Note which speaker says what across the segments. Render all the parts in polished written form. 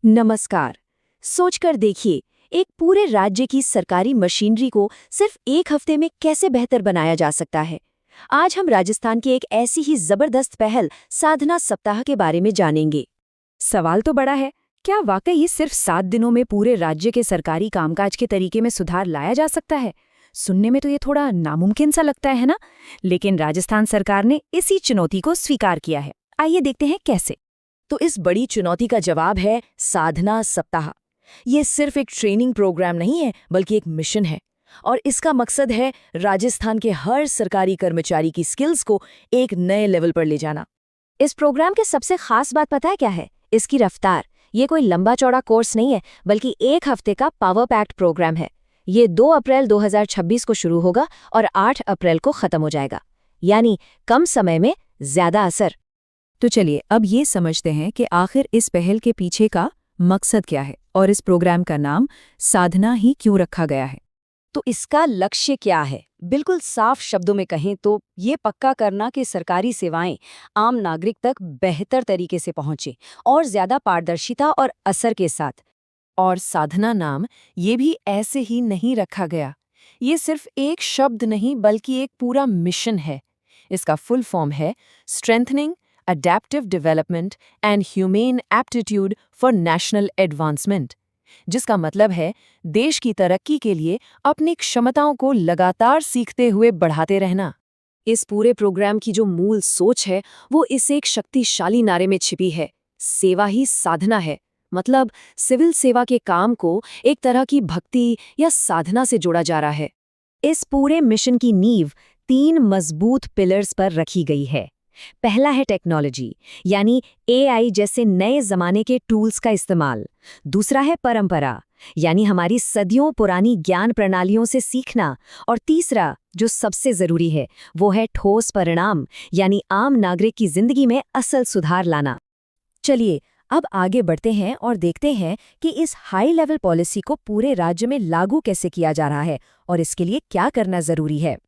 Speaker 1: नमस्कार। सोचकर देखिए, एक पूरे राज्य की सरकारी मशीनरी को सिर्फ एक हफ्ते में कैसे बेहतर बनाया जा सकता है। आज हम राजस्थान की एक ऐसी ही जबरदस्त पहल साधना सप्ताह के बारे में जानेंगे।
Speaker 2: सवाल तो बड़ा है। क्या वाकई सिर्फ 7 दिनों में पूरे राज्य के सरकारी कामकाज के तरीके में सुधार लाया जा सकता है? सुनने में तो ये थोड़ा नामुमकिन सा लगता है ना। लेकिन राजस्थान सरकार ने इसी चुनौती को स्वीकार किया है। आइए देखते हैं कैसे।
Speaker 1: तो इस बड़ी चुनौती का जवाब है साधना सप्ताह। ये सिर्फ एक ट्रेनिंग प्रोग्राम नहीं है, बल्कि एक मिशन है। और इसका मकसद है राजस्थान के हर सरकारी कर्मचारी की स्किल्स को एक नए लेवल पर ले जाना। इस प्रोग्राम के सबसे खास बात पता है क्या है? इसकी रफ्तार। ये कोई लंबा चौड़ा कोर्स नहीं है, बल्कि एक हफ्ते का पावर पैक्ड प्रोग्राम है। ये 2 अप्रैल 2026 को शुरू होगा और 8 अप्रैल को खत्म हो जाएगा। यानी कम समय में ज्यादा असर।
Speaker 2: तो चलिए अब ये समझते हैं कि आखिर इस पहल के पीछे का मकसद क्या है और इस प्रोग्राम का नाम साधना ही क्यों रखा गया है।
Speaker 1: तो इसका लक्ष्य क्या है? बिल्कुल साफ शब्दों में कहें तो ये पक्का करना कि सरकारी सेवाएं आम नागरिक तक बेहतर तरीके से पहुंचे और ज्यादा पारदर्शिता और असर के साथ।
Speaker 2: और साधना नाम ये भी ऐसे ही नहीं रखा गया। ये सिर्फ एक शब्द नहीं बल्कि एक पूरा मिशन है। इसका फुल फॉर्म है strengthening adaptive development and humane aptitude for national advancement, जिसका मतलब है देश की तरक्की के लिए अपनी क्षमताओं को लगातार सीखते हुए बढ़ाते रहना।
Speaker 1: इस पूरे प्रोग्राम की जो मूल सोच है वो इस एक शक्तिशाली नारे में छिपी है, सेवा ही साधना है। मतलब सिविल सेवा के काम को एक तरह की भक्ति या साधना से जोड़ा जा रहा है। इस पूरे मिशन की नींव 3 मजबूत पिलर्स पर रखी गई है। पहला है टेक्नोलॉजी, यानी एआई जैसे नए जमाने के टूल्स का इस्तेमाल। दूसरा है परंपरा, यानी हमारी सदियों पुरानी ज्ञान प्रणालियों से सीखना। और तीसरा, जो सबसे जरूरी है, वो है ठोस परिणाम, यानी आम नागरिक की जिंदगी में असल सुधार लाना। चलिए अब आगे बढ़ते हैं और देखते हैं कि इस हाई लेवल पॉलिसी को पूरे राज्य में लागू कैसे किया जा रहा है और इसके लिए क्या करना जरूरी है।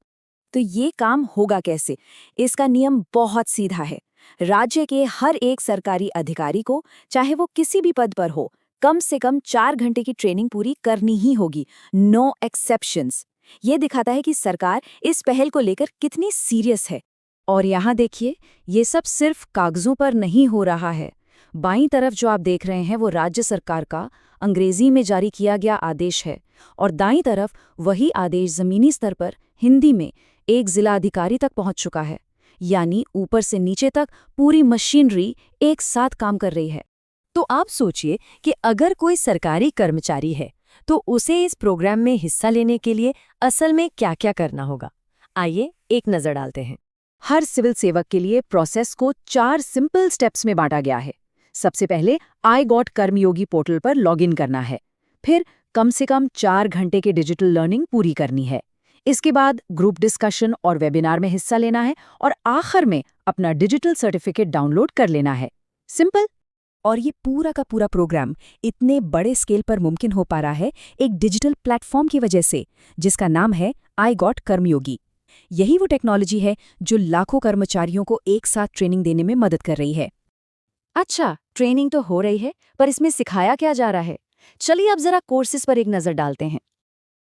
Speaker 1: तो ये काम होगा कैसे? इसका नियम बहुत सीधा है। राज्य के हर एक सरकारी अधिकारी को, चाहे वो किसी भी पद पर हो, कम से कम 4 घंटे की ट्रेनिंग पूरी करनी ही होगी। No exceptions. ये दिखाता है कि सरकार इस पहल को लेकर कितनी सीरियस है। और यहाँ देखिए, ये सब सिर्फ कागजों पर नहीं हो रहा है। बाईं तरफ जो आप देख रहे हैं वो राज्य सरकार का अंग्रेजी में जारी किया गया आदेश है, और दाईं तरफ वही आदेश जमीनी स्तर पर हिंदी में एक जिला अधिकारी तक पहुंच चुका है। यानी ऊपर से नीचे तक पूरी मशीनरी एक साथ काम कर रही है। तो आप सोचिए कि अगर कोई सरकारी कर्मचारी है तो उसे इस प्रोग्राम में हिस्सा लेने के लिए असल में क्या-क्या करना होगा। आइए एक नजर डालते हैं। हर सिविल सेवक के लिए प्रोसेस को 4 सिंपल स्टेप्स में बांटा गया है। सबसे पहले आई गॉट कर्मयोगी पोर्टल पर लॉगिन करना है। फिर कम से कम 4 घंटे की डिजिटल लर्निंग पूरी करनी है। इसके बाद ग्रुप डिस्कशन और वेबिनार में हिस्सा लेना है और आखिर में अपना डिजिटल सर्टिफिकेट डाउनलोड कर लेना है। सिंपल। और ये पूरा का पूरा प्रोग्राम इतने बड़े स्केल पर मुमकिन हो पा रहा है एक डिजिटल प्लेटफॉर्म की वजह से, जिसका नाम है आई गॉट कर्मयोगी। यही वो टेक्नोलॉजी है जो लाखों कर्मचारियों को एक साथ ट्रेनिंग देने में मदद कर रही है। अच्छा, ट्रेनिंग तो हो रही है, पर इसमें सिखाया क्या जा रहा है? चलिए अब जरा कोर्सेज पर एक नजर डालते हैं।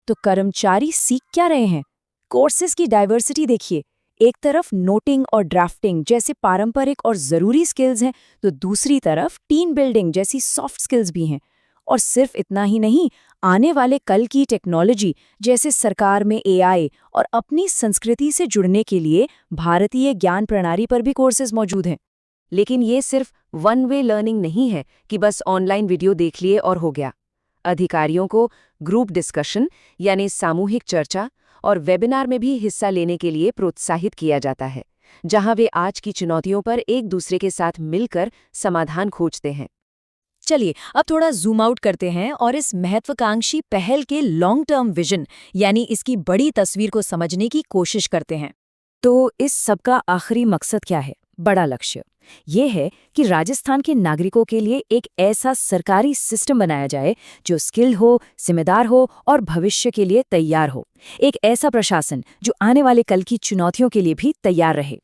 Speaker 1: तो कर्मचारी सीख क्या रहे हैं? कोर्सेज की डाइवर्सिटी देखिए। एक तरफ नोटिंग और ड्राफ्टिंग जैसे पारंपरिक और जरूरी स्किल्स हैं, तो दूसरी तरफ टीम बिल्डिंग जैसी सॉफ्ट स्किल्स भी हैं। और सिर्फ इतना ही नहीं, आने वाले कल की टेक्नोलॉजी जैसे सरकार में एआई और अपनी संस्कृति से जुड़ने के लिए भारतीय ज्ञान प्रणाली पर भी कोर्सेज मौजूद हैं। लेकिन ये सिर्फ वन वे लर्निंग नहीं है कि बस ऑनलाइन वीडियो देख लिए और हो गया। अधिकारियों को ग्रुप डिस्कशन यानी सामूहिक चर्चा और वेबिनार में भी हिस्सा लेने के लिए प्रोत्साहित किया जाता है, जहां वे आज की चुनौतियों पर एक दूसरे के साथ मिलकर समाधान खोजते हैं। चलिए अब थोड़ा जूम आउट करते हैं और इस महत्वाकांक्षी पहल के लॉन्ग टर्म विजन यानी इसकी बड़ी तस्वीर को समझने की कोशिश करते हैं। तो इस सबका आखिरी मकसद क्या है? बड़ा लक्ष्य ये है कि राजस्थान के नागरिकों के लिए एक ऐसा सरकारी सिस्टम बनाया जाए जो स्किल्ड हो, जिम्मेदार हो और भविष्य के लिए तैयार हो। एक ऐसा प्रशासन जो आने वाले कल की चुनौतियों के लिए भी तैयार रहे।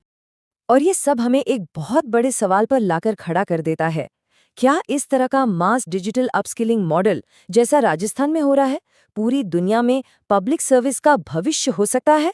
Speaker 1: और ये सब हमें एक बहुत बड़े सवाल पर लाकर खड़ा कर देता है
Speaker 2: क्या इस तरह का मास डिजिटल अपस्किलिंग मॉडल जैसा राजस्थान में हो रहा है पूरी दुनिया में पब्लिक सर्विस का भविष्य हो सकता है?